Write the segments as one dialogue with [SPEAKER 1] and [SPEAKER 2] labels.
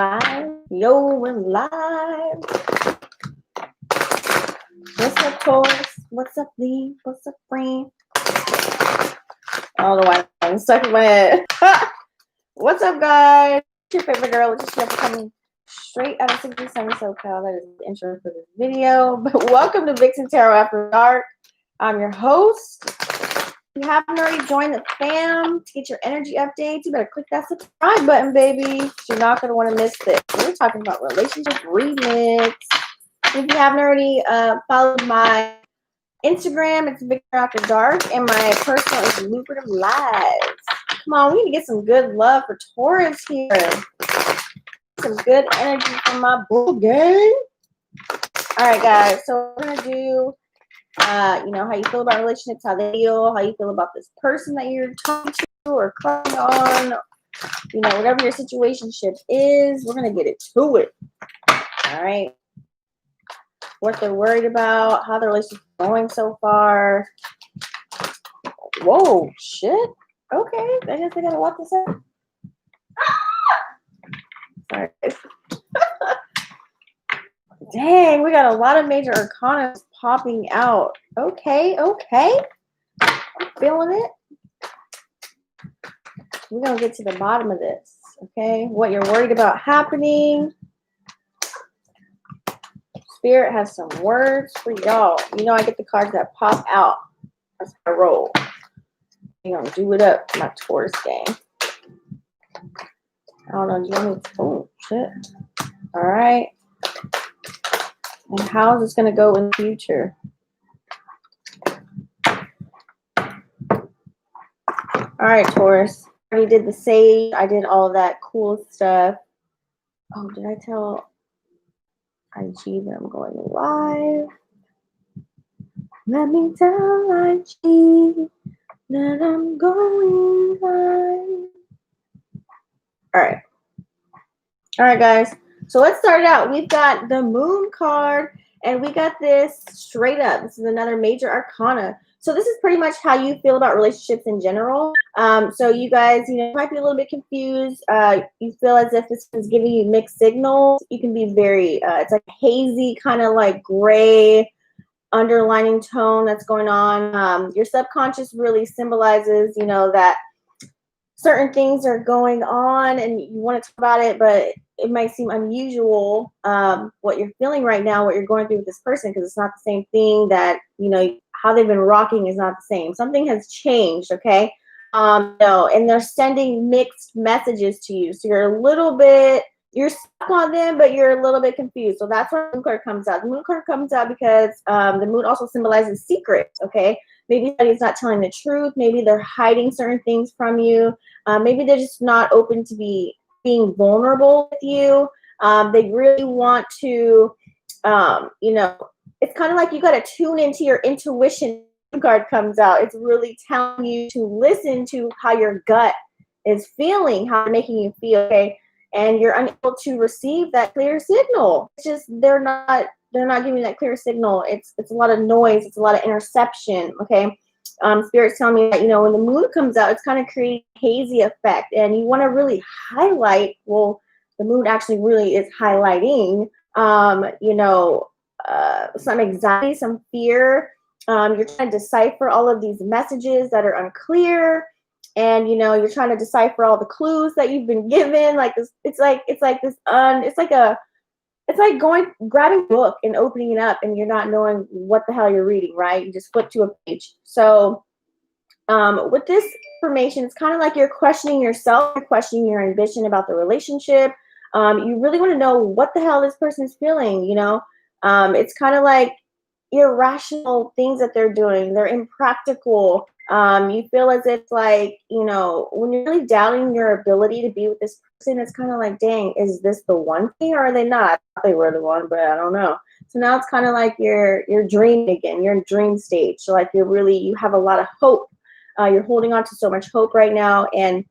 [SPEAKER 1] live. Yo, we're live. What's up, Taurus? What's up, Lee? What's up, friend? I don't know why I'm stuck in my head. What's up, guys? It's your favorite girl, which is coming straight out of 67 SoCal. That is the intro for this video. But welcome to Vixen Tarot After Dark. I'm your host. If you haven't already joined the fam to get your energy updates, you better click that subscribe button, baby. You're not going to want to miss this. We're talking about relationship remix. If you haven't already followed my Instagram, it's Vixen After Dark, and my personal is Lucrative Lives. Come on, we need to get some good love for Taurus here. Some good energy from my bull gang. All right, guys. So we're gonna do, you know, how you feel about relationships, how they feel, how you feel about this person that you're talking to or crushing on. You know, whatever your situationship is, we're gonna get it to it. All right. What they're worried about, how the relationship is going so far. Whoa, shit. Okay, I guess I gotta lock this up. Sorry. Dang, we got a lot of major arcana popping out. Okay, okay. I'm feeling it. We're gonna get to the bottom of this. Okay, what you're worried about happening. Spirit has some words for y'all. You know, I get the cards that pop out. That's my roll. You know, do it up, my Taurus gang. I don't know. Do you want me to? Oh, shit. All right. And how is this going to go in the future? All right, Taurus. I already did the sage. I did all of that cool stuff. Oh, did I tell IG that I'm going live? Let me tell IG that I'm going live. All right. All right, guys. So let's start out. We've got the moon card, and we got this straight up. This is another major arcana. So this is pretty much how you feel about relationships in general. So you guys, you know, might be a little bit confused. You feel as if this is giving you mixed signals. You can be very, it's like hazy, kind of like gray underlining tone that's going on. Your subconscious really symbolizes, you know, that certain things are going on and you want to talk about it, but it might seem unusual what you're feeling right now, what you're going through with this person, because it's not the same thing that, you know, how they've been rocking is not the same. Something has changed, okay? No, and they're sending mixed messages to you. So you're a little bit, you're stuck on them, but you're a little bit confused. So that's where the moon card comes out. The moon card comes out because the moon also symbolizes secrets, okay? Maybe somebody's not telling the truth. Maybe they're hiding certain things from you. Maybe they're just not open to being vulnerable with you. They really want to, you know, it's kind of like you got to tune into your intuition. Card comes out. It's really telling you to listen to how your gut is feeling, how they're making you feel, okay? And you're unable to receive that clear signal. It's just they're not giving that clear signal. It's a lot of noise. It's a lot of interception, okay? Spirit's telling me that, you know, when the moon comes out, it's kind of creating a hazy effect, and you want to really highlight, well, the moon actually really is highlighting, you know, some anxiety, some fear. You're trying to decipher all of these messages that are unclear, and, you know, you're trying to decipher all the clues that you've been given. Like this, it's like grabbing a book and opening it up, and you're not knowing what the hell you're reading, right? You just flip to a page. So with this information, it's kind of like you're questioning yourself, you're questioning your ambition about the relationship. You really want to know what the hell this person is feeling, you know? It's kind of like irrational things that they're doing. They're impractical. You feel as if, like, you know, when you're really doubting your ability to be with this person, it's kind of like, dang, is this the one thing, or are they not? I thought they were the one, but I don't know. So now it's kind of like you're dreaming again. You're in dream stage. So like you have a lot of hope. You're holding on to so much hope right now, and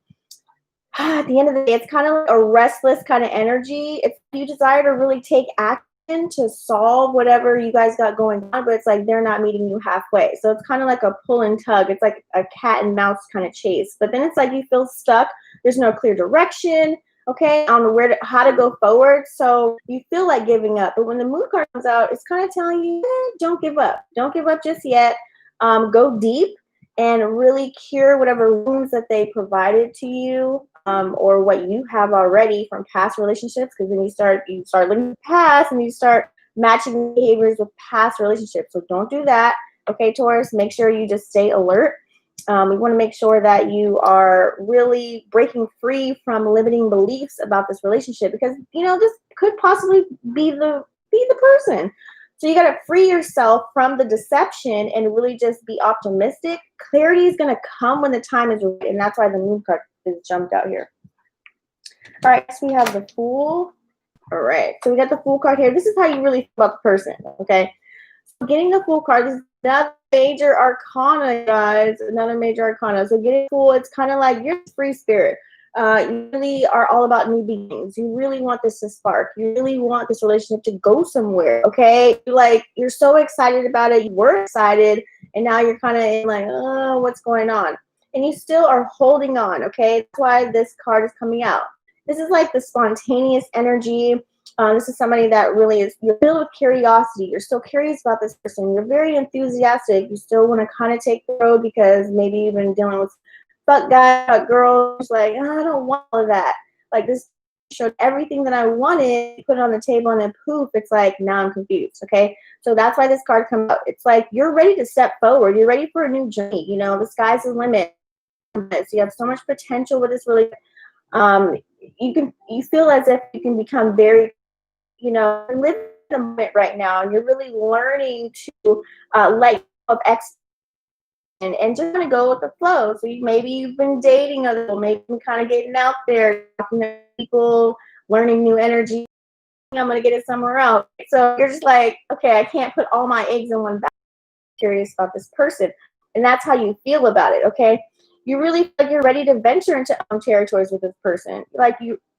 [SPEAKER 1] at the end of the day, it's kind of like a restless kind of energy. It's you desire to really take action to solve whatever you guys got going on, but it's like they're not meeting you halfway. So it's kind of like a pull and tug. It's like a cat and mouse kind of chase. But then it's like you feel stuck. There's no clear direction. okay, on how to go forward. So you feel like giving up, but when the Moon card comes out, it's kind of telling you, don't give up. Don't give up just yet. Go deep and really cure whatever wounds that they provided to you, or what you have already from past relationships. Because then you start looking past and you start matching behaviors with past relationships. So don't do that. Okay, Taurus, make sure you just stay alert. We want to make sure that you are really breaking free from limiting beliefs about this relationship, because this could possibly be the person. So you got to free yourself from the deception and really just be optimistic. Clarity is going to come when the time is right, and that's why the Moon card is jumped out here. All right, so we have the Fool. All right, so we got the Fool card here. This is how you really feel about the person, okay? So getting the Fool card is another major arcana, guys. Another major arcana. So getting Fool, it's kind of like you're a free spirit. You really are all about new beginnings. You really want this to spark. You really want this relationship to go somewhere, okay? You're so excited about it. You were excited, and now you're kind of like, oh, what's going on? And you still are holding on, okay? That's why this card is coming out. This is like the spontaneous energy. This is somebody that really is, you're filled with curiosity. You're still curious about this person. You're very enthusiastic. You still want to kind of take the road because maybe you've been dealing with fuck guy, fuck girls. Like, oh, I don't want all of that. Like, this showed everything that I wanted, put it on the table, and then poof, it's like, now I'm confused, okay? So that's why this card comes out. It's like, you're ready to step forward. You're ready for a new journey. The sky's the limit. So you have so much potential with this relationship. You feel as if you can become very, live in the moment right now, and you're really learning to let go of and just kind of go with the flow. So maybe you've been dating other people, maybe kind of getting out there, talking to people, learning new energy. I'm gonna get it somewhere else. So you're just like, okay, I can't put all my eggs in one basket. Curious about this person, and that's how you feel about it. Okay. You really feel like you're ready to venture into territories with this person.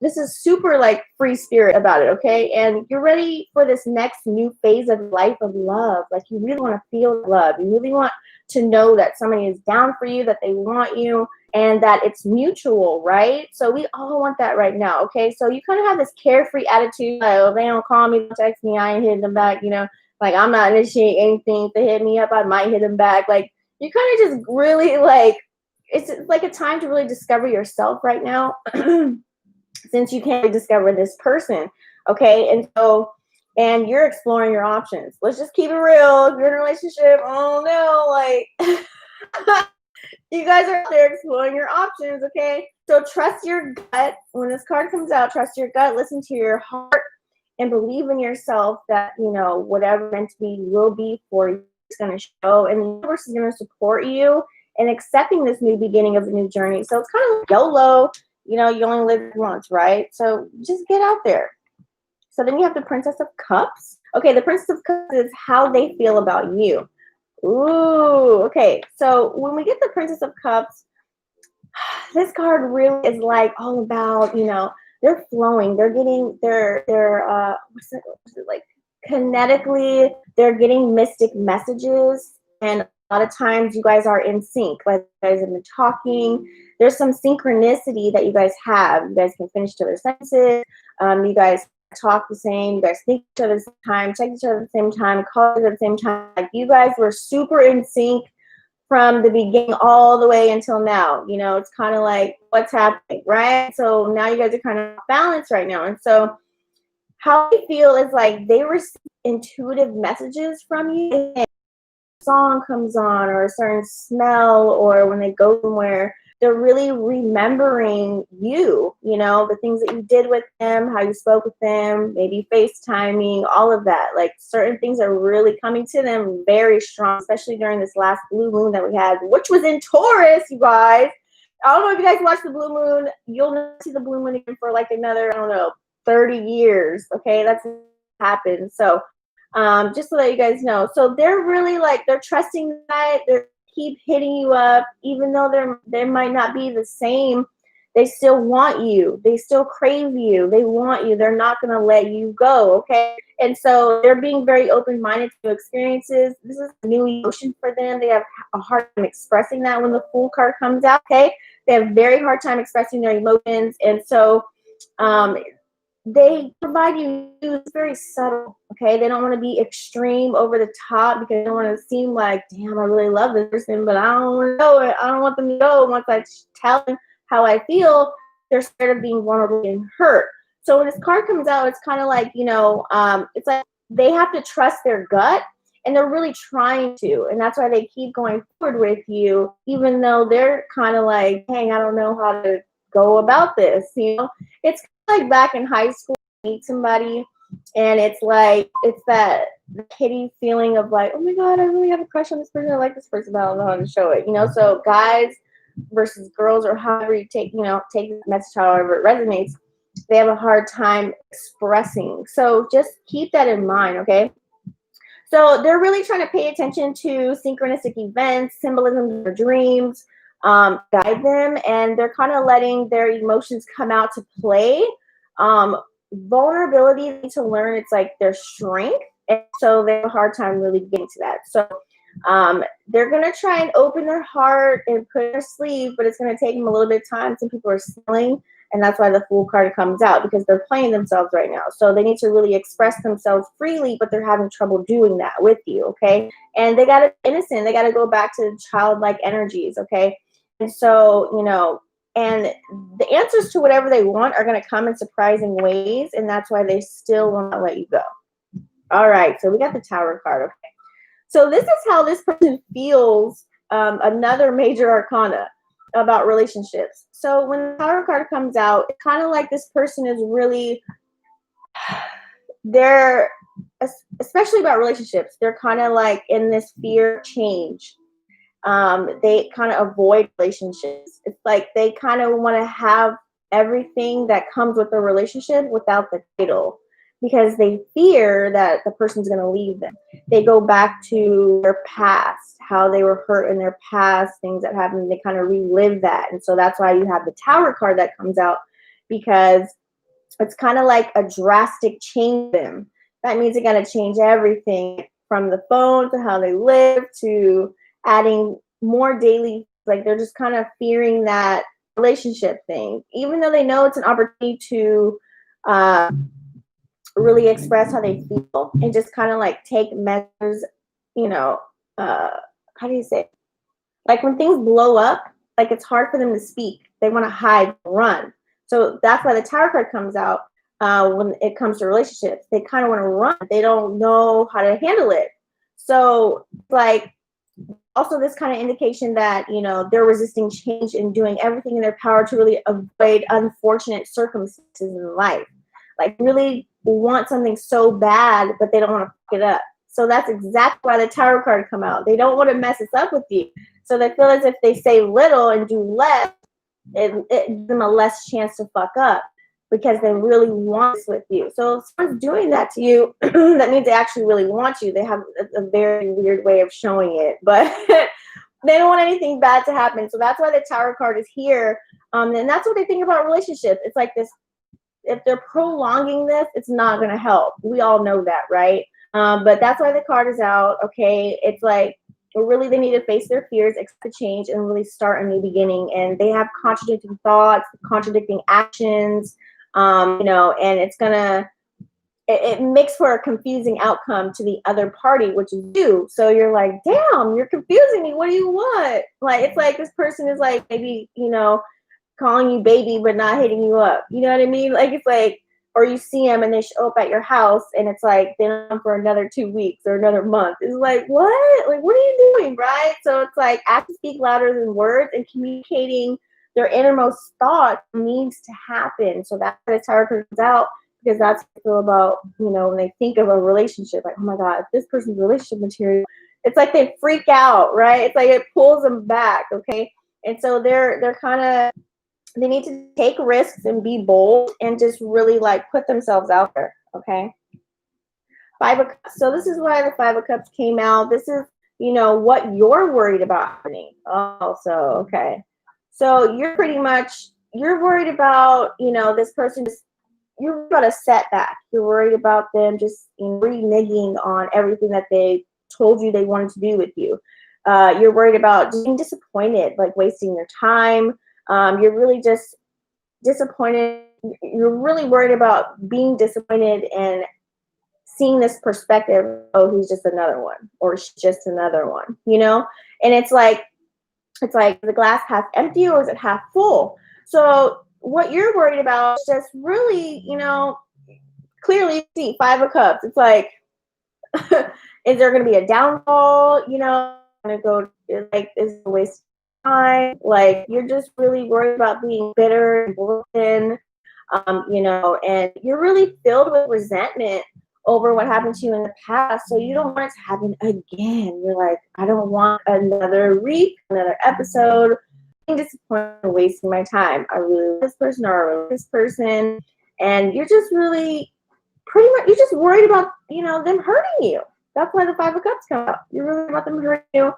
[SPEAKER 1] This is super like free spirit about it, okay? And you're ready for this next new phase of life of love. Like, you really want to feel love. You really want to know that somebody is down for you, that they want you, and that it's mutual, right? So we all want that right now, okay? So you kind of have this carefree attitude, like, oh, they don't call me, don't text me, I ain't hitting them back, like, I'm not initiating anything. If they hit me up, I might hit them back. Like, you kind of just really like, it's like a time to really discover yourself right now, since you can't discover this person, okay? And you're exploring your options. Let's just keep it real. If you're in a relationship, oh no, like, you guys are out there exploring your options, okay? So trust your gut. When this card comes out, trust your gut, listen to your heart, and believe in yourself that, whatever meant to be will be for you. It's going to show, and the universe is going to support you and accepting this new beginning of a new journey. So it's kind of like YOLO, you only live once, right? So just get out there. So then you have the Princess of Cups. Okay, the Princess of Cups is how they feel about you. Ooh, okay. So when we get the Princess of Cups, this card really is like all about, they're flowing. They're getting, what's it like? Kinetically, they're getting mystic messages, and a lot of times you guys are in sync. Like, you guys have been talking. There's some synchronicity that you guys have. You guys can finish each other's sentences. You guys talk the same. You guys think each other at the same time, text each other at the same time, call each other at the same time. Like, you guys were super in sync from the beginning all the way until now. It's kind of like, what's happening, right? So now you guys are kind of balanced right now. And so how they feel is like they receive intuitive messages from you. A song comes on, or a certain smell, or when they go somewhere, they're really remembering you, the things that you did with them, how you spoke with them, maybe FaceTiming, all of that. Like, certain things are really coming to them very strong, especially during this last blue moon that we had, which was in Taurus, you guys. I don't know if you guys watched the blue moon. You'll never see the blue moon again for like another, I don't know, 30 years. Okay, that's what happened. So just so that you guys know. So they're really like, they're trusting that. They're keep hitting you up, even though they might not be the same. They still want you. They still crave you. They want you. They're not going to let you go, okay? And so they're being very open-minded to experiences. This is a new emotion for them. They have a hard time expressing that when the Fool card comes out, okay? They have very hard time expressing their emotions. And so They provide you news very subtle, okay? They don't want to be extreme over the top because they don't want to seem like, damn, I really love this person, but I don't want to know it. I don't want them to know. Once I tell them how I feel, they're scared of being vulnerable and hurt. So when this card comes out, it's kind of like, it's like they have to trust their gut, and they're really trying to. And that's why they keep going forward with you, even though they're kind of like, dang, I don't know how to go about this. It's like back in high school, you meet somebody, and it's like it's that kitty feeling of like, oh my god, I really have a crush on this person. I like this person, but I don't know how to show it. So guys versus girls, or however you take the message, however it resonates, they have a hard time expressing. So just keep that in mind, okay? So they're really trying to pay attention to synchronistic events, symbolism of their dreams, guide them, and they're kind of letting their emotions come out to play. Vulnerability to learn, it's like their strength, and so they have a hard time really getting to that. So they're going to try and open their heart and put in their sleeve, but it's going to take them a little bit of time. Some people are stealing, and that's why the Fool card comes out, because they're playing themselves right now. So they need to really express themselves freely, but they're having trouble doing that with you, okay? And they got to be innocent. They got to go back to childlike energies, okay? And so, and the answers to whatever they want are going to come in surprising ways, and that's why they still will not let you go. All right, so we got the Tower card, okay? So this is how this person feels, another major arcana about relationships. So when the Tower card comes out, it's kind of like this person is really, they're, especially about relationships, they're kind of like in this fear of change. They kind of avoid relationships. It's like they kind of want to have everything that comes with a relationship without the title, because they fear that the person's going to leave them. They go back to their past, how they were hurt in their past, things that happened. They kind of relive that. And so that's why you have the Tower card that comes out, because it's kind of like a drastic change them. That means they got to change everything from the phone to how they live to adding more daily, like they're just kind of fearing that relationship thing, even though they know it's an opportunity to really express how they feel and just kind of like take measures, how do you say it? Like when things blow up, like it's hard for them to speak. They want to hide, run. So that's why the Tower card comes out when it comes to relationships. They kind of want to run. They don't know how to handle it. So like also this kind of indication that, they're resisting change and doing everything in their power to really avoid unfortunate circumstances in life. Like really want something so bad, but they don't want to fuck it up. So that's exactly why the Tower card come out. They don't want to mess this up with you. So they feel as if they say little and do less, it gives them a less chance to fuck up, because they really want this with you. So if someone's doing that to you, that means they actually really want you. They have a very weird way of showing it, but they don't want anything bad to happen. So that's why the Tower card is here. And that's what they think about relationships. It's like this, if they're prolonging this, it's not going to help. We all know that, right? But that's why the card is out. Okay. It's like, really, they need to face their fears, accept the change, and really start a new beginning. And they have contradicting thoughts, contradicting actions, and it's gonna, it makes for a confusing outcome to the other party, which is you. So you're like, damn, you're confusing me. What do you want? Like, it's like this person is like maybe, calling you baby, but not hitting you up. You know what I mean? Like, it's like, or you see them and they show up at your house and it's like they're on for another 2 weeks or another month. It's like, what? Like, what are you doing, right? So it's like actions speak louder than words, and communicating their innermost thoughts needs to happen. So that's why the Tower comes out, because that's what I feel about, when they think of a relationship, like, oh my God, if this person's relationship material, it's like they freak out, right? It's like it pulls them back, okay? And so they're kind of, they need to take risks and be bold and just really like put themselves out there, okay? Five of Cups. So this is why the Five of Cups came out. This is, what you're worried about happening. Oh, so, okay. So you're pretty much, you're worried about, this person, you're worried about a setback. You're worried about them just reneging on everything that they told you they wanted to do with you. You're worried about being disappointed, like wasting your time. You're really just disappointed you're really worried about being disappointed and seeing this perspective, oh, he's just another one, or she's just another one, you know? And it's like the glass half empty or is it half full? So what you're worried about is just really, you know, clearly see 5 of cups. It's like, is there going to be a downfall? You know, going to go like, is it a waste of time? Like, you're just really worried about being bitter and broken, you know, and you're really filled with resentment over what happened to you in the past. So you don't want it to happen again. You're like, I don't want another week, another episode. I'm disappointed or wasting my time. I really love this person or I really love this person. And you're just really pretty much, you're just worried about, you know, them hurting you. That's why the 5 of Cups come out. You're really about them hurting you.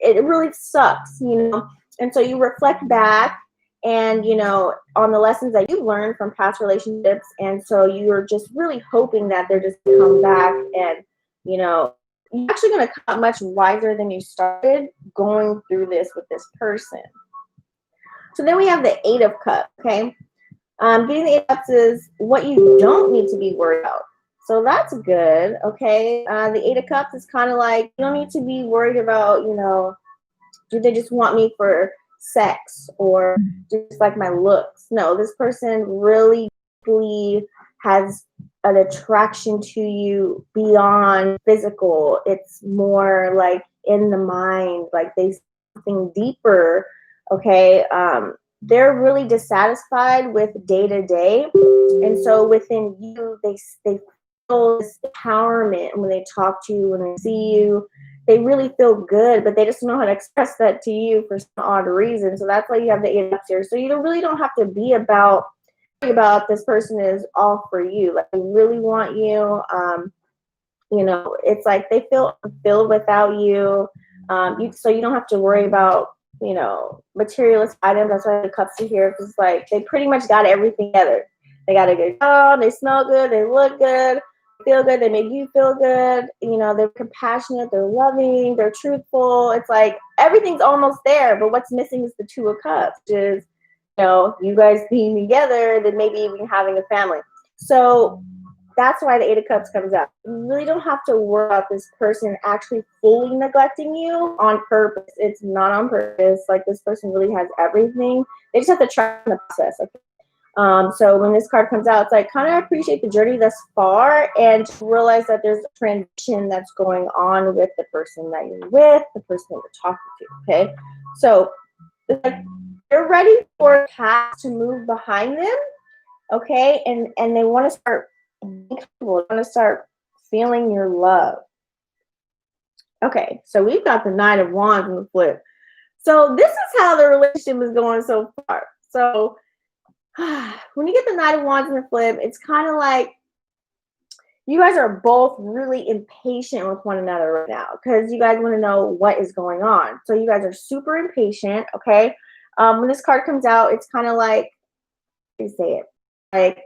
[SPEAKER 1] It really sucks, you know. And so you reflect back and, you know, on the lessons that you've learned from past relationships. And so you're just really hoping that they're just gonna come back and, you know, you're actually going to come out much wiser than you started going through this with this person. So then we have the 8 of Cups, okay? Getting the 8 of Cups is what you don't need to be worried about. So that's good, okay? The 8 of Cups is kind of like, you don't need to be worried about, you know, do they just want me for sex or just like my looks? No, this person really has an attraction to you beyond physical. It's more like in the mind, like they see something deeper, okay? They're really dissatisfied with day to day. And so within you, they feel this empowerment when they talk to you, when they see you. They really feel good, but they just don't know how to express that to you for some odd reason. So that's why you have the 8 of Cups here. So you really don't have to be about this person is all for you. Like they really want you. You know, it's like they feel fulfilled without you. So you don't have to worry about, you know, materialist items. That's why the cups are here. Because like they pretty much got everything together. They got a good job. They smell good. They look good. Feel good. They make you feel good. You know, they're compassionate. They're loving. They're truthful. It's like everything's almost there. But what's missing is the 2 of Cups, which is, you know, you guys being together, then maybe even having a family. So that's why the 8 of Cups comes up. You really don't have to worry about this person actually fully neglecting you on purpose. It's not on purpose. Like this person really has everything. They just have to trust in the process. Okay? So when this card comes out, it's like kind of appreciate the journey thus far and realize that there's a transition that's going on with the person that you're with, the person that you're talking to. Okay, so it's like they're ready for a path to move behind them. Okay, and they want to start being comfortable. They want to start feeling your love. Okay, so we've got the Knight of Wands in the flip. So this is how the relationship is going so far. So when you get the Knight of Wands in the flip, it's kind of like you guys are both really impatient with one another right now because you guys want to know what is going on. So you guys are super impatient, okay? When this card comes out, it's kind of like, how do you say it? Like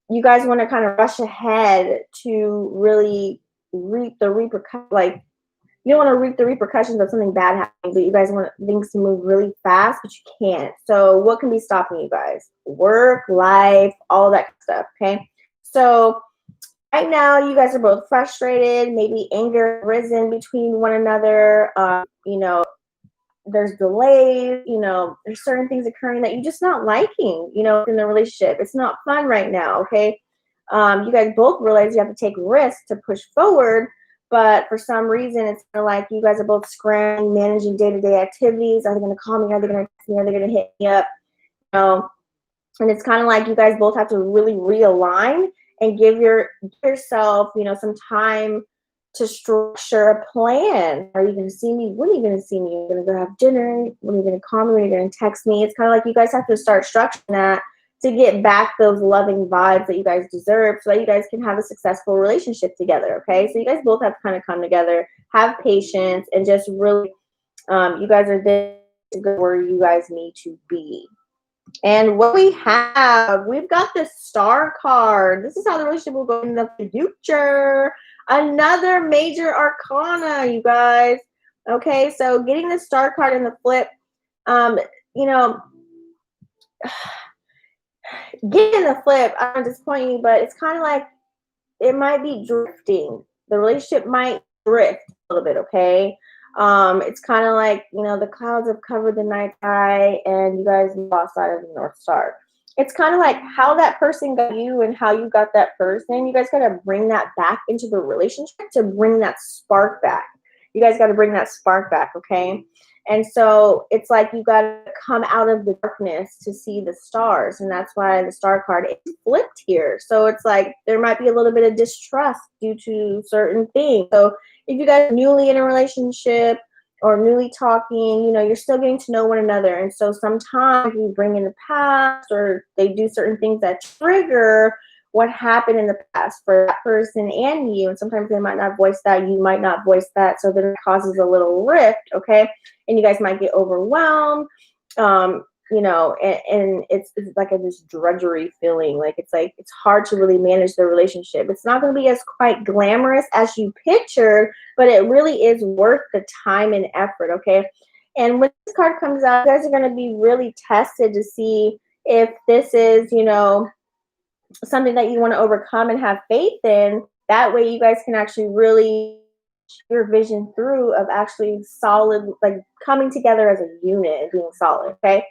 [SPEAKER 1] you guys want to kind of rush ahead to really reap the repercussions. Like you don't want to reap the repercussions of something bad happening, but you guys want things to move really fast, but you can't. So what can be stopping you guys? Work, life, all that stuff, okay? So right now, you guys are both frustrated, maybe anger risen between one another. You know, there's delays, you know, there's certain things occurring that you're just not liking, you know, in the relationship. It's not fun right now, okay? You guys both realize you have to take risks to push forward, but for some reason, it's kind of like you guys are both scrambling, managing day-to-day activities. Are they going to call me? Are they going to text me? Are they going to hit me up? You know, and it's kind of like you guys both have to really realign and give yourself, you know, some time to structure a plan. Are you going to see me? When are you going to see me? Are you going to go have dinner? When are you going to call me? When are you going to text me? It's kind of like you guys have to start structuring that to get back those loving vibes that you guys deserve so that you guys can have a successful relationship together, okay? So you guys both have to kind of come together, have patience, and just really, you guys are there to go where you guys need to be. And what we've got the Star card. This is how the relationship will go in the future. Another major arcana, you guys. Okay, so getting the Star card in the flip, you know, Getting the flip, I don't disappoint you, but it's kind of like it might be drifting. The relationship might drift a little bit, okay? It's kind of like, you know, the clouds have covered the night sky and you guys lost sight of the North Star. It's kind of like how that person got you and how you got that person. You guys got to bring that back into the relationship to bring that spark back. You guys got to bring that spark back, okay? And so it's like you got to come out of the darkness to see the stars. And that's why the star card is flipped here. So it's like there might be a little bit of distrust due to certain things. So if you guys are newly in a relationship or newly talking, you know, you're still getting to know one another. And so sometimes you bring in the past or they do certain things that trigger what happened in the past for that person and you. And sometimes they might not voice that, you might not voice that. So then it causes a little rift, okay? And you guys might get overwhelmed, you know, and it's like this drudgery feeling. Like it's hard to really manage the relationship. It's not going to be as quite glamorous as you pictured, but it really is worth the time and effort, okay? And when this card comes out, you guys are going to be really tested to see if this is, you know, something that you want to overcome and have faith in. That way you guys can actually really your vision through of actually solid, like coming together as a unit and being solid, okay?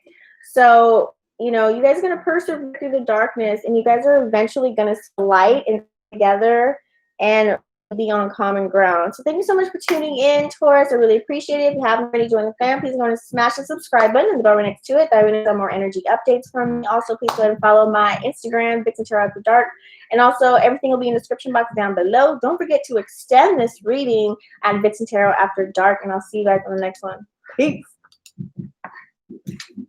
[SPEAKER 1] So, you know, you guys are going to persevere through the darkness and you guys are eventually going to see light and together and be on common ground. So thank you so much for tuning in, Taurus. I really appreciate it. If you haven't already joined the family, please go and smash the subscribe button and the bell right next to it. That way we know more energy updates from me. Also, please go ahead and follow my Instagram, Vixen Tarot After Dark. And also, everything will be in the description box down below. Don't forget to extend this reading at Vixen Tarot After Dark. And I'll see you guys on the next one. Peace.